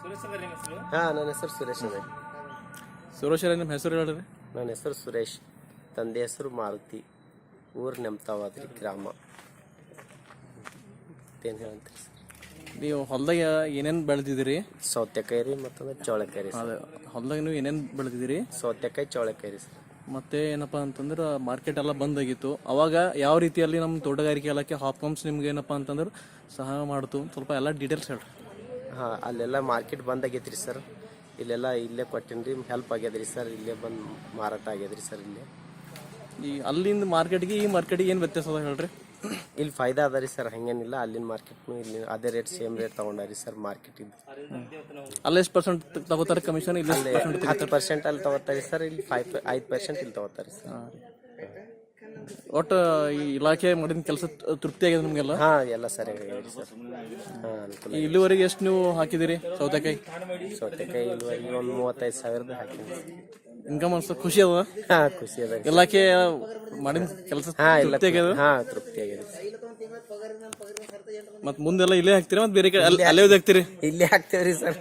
ಹಾಂ, ನನ್ನ ಹೆಸರು ಸುರೇಶ್ ಅದೇ. ಸುರೇಶ್ ನಿಮ್ಮ ಹೆಸರು ಹೇಳ್ರಿ. ನನ್ನ ಹೆಸರು ಸುರೇಶ್, ತಂದೆ ಹೆಸರು ಮಾರುತಿ, ಊರು ನೆಮ್ತಾವಾದ್ರಿ, ಗ್ರಾಮ. ಏನು ಹೇಳ್ತೀರಿ ಸರ್? ನೀವು ಹೊಲದಾಗ ಏನೇನು ಬೆಳೆದಿದ್ದೀರಿ? ಸೌತೆಕಾಯಿ ರೀ, ಮತ್ತಂದ್ರೆ ಚೌಳೆಕಾಯಿ ರೀ. ಅದೇ ಹೊಲದಾಗ ನೀವು ಏನೇನು ಬೆಳೆದಿದ್ದೀರಿ? ಸೌತೆಕಾಯಿ, ಚೌಳೆಕಾಯಿ ರೀ ಸರ್. ಮತ್ತೆ ಏನಪ್ಪಾ ಅಂತಂದ್ರೆ ಮಾರ್ಕೆಟ್ ಎಲ್ಲ ಬಂದಾಗಿತ್ತು. ಅವಾಗ ಯಾವ ರೀತಿಯಲ್ಲಿ ನಮ್ಮ ತೋಟಗಾರಿಕೆ ಇಲಾಖೆ ಹಾಪ್ಕಾಮ್ಸ್ ನಿಮ್ಗೆ ಏನಪ್ಪಾ ಅಂತಂದ್ರೆ ಸಹಾಯ ಮಾಡ್ತು, ಸ್ವಲ್ಪ ಎಲ್ಲ ಡೀಟೇಲ್ಸ್ ಹೇಳ್ರಿ. ಹಾಂ, ಅಲ್ಲೆಲ್ಲ ಮಾರ್ಕೆಟ್ ಬಂದಾಗೈತ್ರಿ ಸರ್. ಇಲ್ಲೇ ಕೊಟ್ಟೇನಿ ರೀ, ಹೆಲ್ಪ್ ಆಗ್ಯದ್ರಿ ಸರ್. ಇಲ್ಲೇ ಬಂದು ಮಾರಾಟ ಆಗ್ಯದ್ರಿ ಸರ್. ಇಲ್ಲೇ ಈ ಅಲ್ಲಿಂದ ಮಾರ್ಕೆಟ್ಗೆ ಈ ಮಾರ್ಕೆಟಿಗೆ ಏನು ವ್ಯತ್ಯಾಸ ಅದ ಹೇಳ್ರಿ? ಇಲ್ಲಿ ಫಾಯ್ದಾ ಅದ ರೀ ಸರ್, ಹಂಗೇನಿಲ್ಲ. ಅಲ್ಲಿನ ಮಾರ್ಕೆಟ್ನು ಇಲ್ಲಿ ಅದೇ ರೇಟ್, ಸೇಮ್ ರೇಟ್ ತಗೊಂಡಾರಿ ಸರ್ ಮಾರ್ಕೆಟ್ ಇದ್ದು. ಅಲ್ಲಿ ಎಷ್ಟು ಪರ್ಸೆಂಟ್ ತಗೋತಾರೆ ಕಮಿಷನ್? ಇಲ್ಲಿ 10% ಅಲ್ಲಿ ತಗೋತಾರೆ ಸರ್. ಇಲ್ಲಿ 5% ಇಲ್ಲಿ ತಗೋತಾರೆ ಸರ್. ಒಟ್ಟು ಈ ಇಲಾಖೆ ಮಾಡಿದ ಕೆಲಸ ತೃಪ್ತಿ ಆಗಿದೆ ನಿಮಗೆಲ್ಲ? ಹಾಂ, ಎಲ್ಲ ಸರಿಯಾಗಿ ಸರ್. ಹಾಂ, ಅನುಕೂಲ. ಇಲ್ಲಿವರೆಗೆ ಎಷ್ಟು ನೀವು ಹಾಕಿದಿರಿ ಸೌತೆಕಾಯಿ? ಇಲ್ಲಿವರೆಗೆ ಒಂದು 35,000 ಹಾಕಿನಿ. ಇನ್ಕಮ್ ಅನ್ಸ ಖುಷಿ ಅದ? ಹಾಂ, ಖುಷಿ ಅದ. ಇಲಾಖೆ ಮಾಡಿದ ಕೆಲಸ ತೃಪ್ತಿ ಆಗಿದೆ? ಹಾಂ, ತೃಪ್ತಿ ಆಗಿದೆ. ಮತ್ ಮುಂದೆಲ್ಲ ಇಲ್ಲೇ ಹಾಕ್ತೀರಿ ಮತ್ತೆ ಬೇರೆ ಕಡೆ ಅಲ್ಲೇ ಹಾಕ್ತೀರಿ? ಇಲ್ಲೇ ಹಾಕ್ತೇವ್ರಿ ಸರ್.